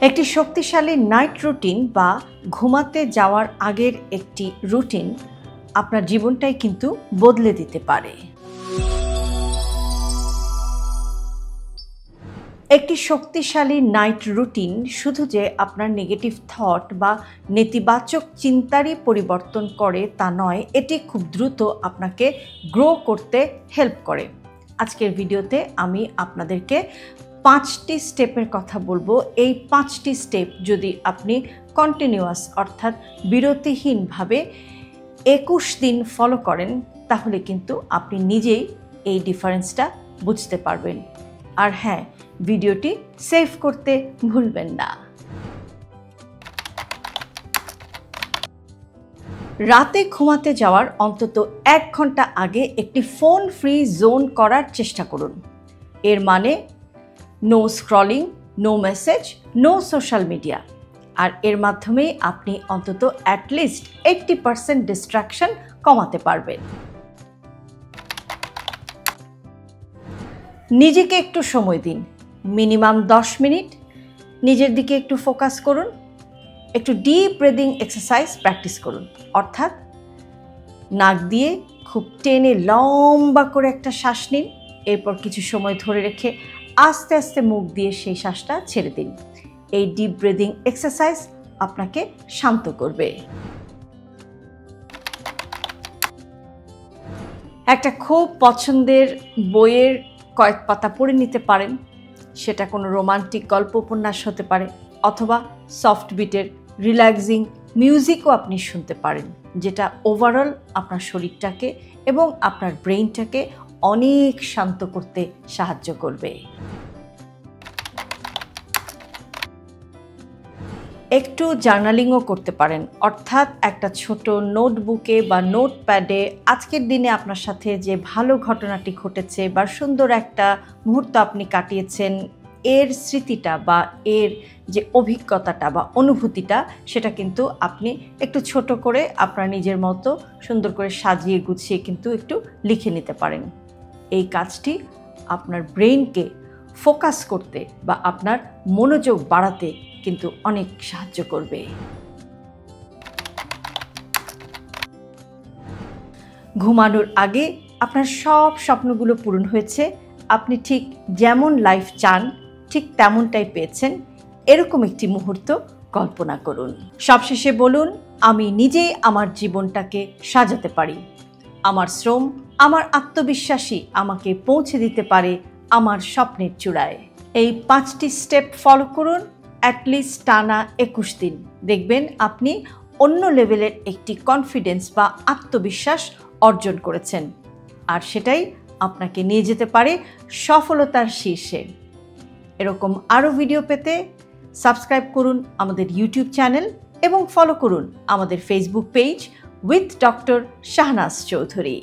একটি শক্তিশালী night routine বা ঘুমাতে যাওয়ার আগের একটি রুটিন আপনার জীবনটাই কিন্তু বদলে দিতে পারে। একটি শক্তিশালী নাইট রুটিন শুধু যে আপনার নেগেটিভ থট বা নেতিবাচক চিন্তারই পরিবর্তন করে তা নয়, এটি খুব দ্রুত আপনাকে গ্রো করতে হেল্প করে। আজকের ভিডিওতে আমি আপনাদেরকে 5টি স্টেপের কথা বলবো। এই 5টি স্টেপ যদি আপনি কন্টিনিউয়াস অর্থাৎ বিরতিহীনভাবে 21 দিন ফলো করেন তাহলে কিন্তু আপনি নিজেই এই ডিফারেন্সটা বুঝতে পারবেন। আর হ্যাঁ, ভিডিওটি সেভ করতে ভুলবেন না। রাতে ঘুমাতে যাওয়ার অন্তত 1 ঘন্টা আগে একটি ফোন ফ্রি জোন করার চেষ্টা করুন। এর মানে no scrolling, no message, no social media. আর এর মাধ্যমে আপনি অন্তত অ্যাটলিস্ট 80% ডিস্ট্রাকশন কমাতে পারবেন। নিজেকে একটু সময় দিন, মিনিমাম 10 মিনিট নিজের দিকে একটু ফোকাস করুন। একটু ডিপ ব্রিদিং এক্সারসাইজ প্র্যাকটিস করুন, অর্থাৎ নাক দিয়ে খুব টেনে লম্বা করে একটা শ্বাস নিন, এরপর কিছু সময় ধরে রেখে আস্তে আস্তে মুখ দিয়ে সেই শ্বাসটা ছেড়ে দিন। এই ডিপ ব্রিদিং এক্সারসাইজ আপনাকে শান্ত করবে। একটা খুব পছন্দের বইয়ের কয়েক পাতা পড়ে নিতে পারেন। সেটা কোনো রোমান্টিক গল্প উপন্যাস হতে পারে, অথবা সফট বিটের রিল্যাক্সিং মিউজিকও আপনি শুনতে পারেন, যেটা ওভারঅল আপনার শরীরটাকে এবং আপনার ব্রেইনটাকে অনেক শান্ত করতে সাহায্য করবে। একটু জার্নালিংও করতে পারেন, অর্থাৎ একটা ছোট নোটবুকে বা নোটপ্যাডে আজকের দিনে আপনার সাথে যে ভালো ঘটনাটি ঘটেছে বা সুন্দর একটা মুহূর্ত আপনি কাটিয়েছেন, এর স্মৃতিটা বা এর যে অভিজ্ঞতাটা বা অনুভূতিটা, সেটা কিন্তু আপনি একটু ছোট করে আপনার নিজের মতো সুন্দর করে সাজিয়ে গুছিয়ে কিন্তু একটু লিখে নিতে পারেন। এই কাজটি আপনার ব্রেইনকে ফোকাস করতে বা আপনার মনোযোগ বাড়াতে কিন্তু অনেক সাহায্য করবে। ঘুমানোর আগে আপনার সব স্বপ্নগুলো পূরণ হয়েছে, আপনি ঠিক যেমন লাইফ চান ঠিক তেমনটাই পেয়েছেন, এরকম একটি মুহূর্ত কল্পনা করুন। সবশেষে বলুন, আমি নিজেই আমার জীবনটাকে সাজাতে পারি। আমার শ্রম, আমার আত্মবিশ্বাসী আমাকে পৌঁছে দিতে পারে আমার স্বপ্নের চূড়ায়। এই 5টি স্টেপ ফলো করুন, অ্যাটলিস্ট টানা 21 দিন। দেখবেন আপনি অন্য লেভেলের একটি কনফিডেন্স বা আত্মবিশ্বাস অর্জন করেছেন, আর সেটাই আপনাকে নিয়ে যেতে পারে সফলতার শীর্ষে। এরকম আরও ভিডিও পেতে সাবস্ক্রাইব করুন আমাদের ইউটিউব চ্যানেল এবং ফলো করুন আমাদের Facebook page with doctor Shahnaz Chowdhury.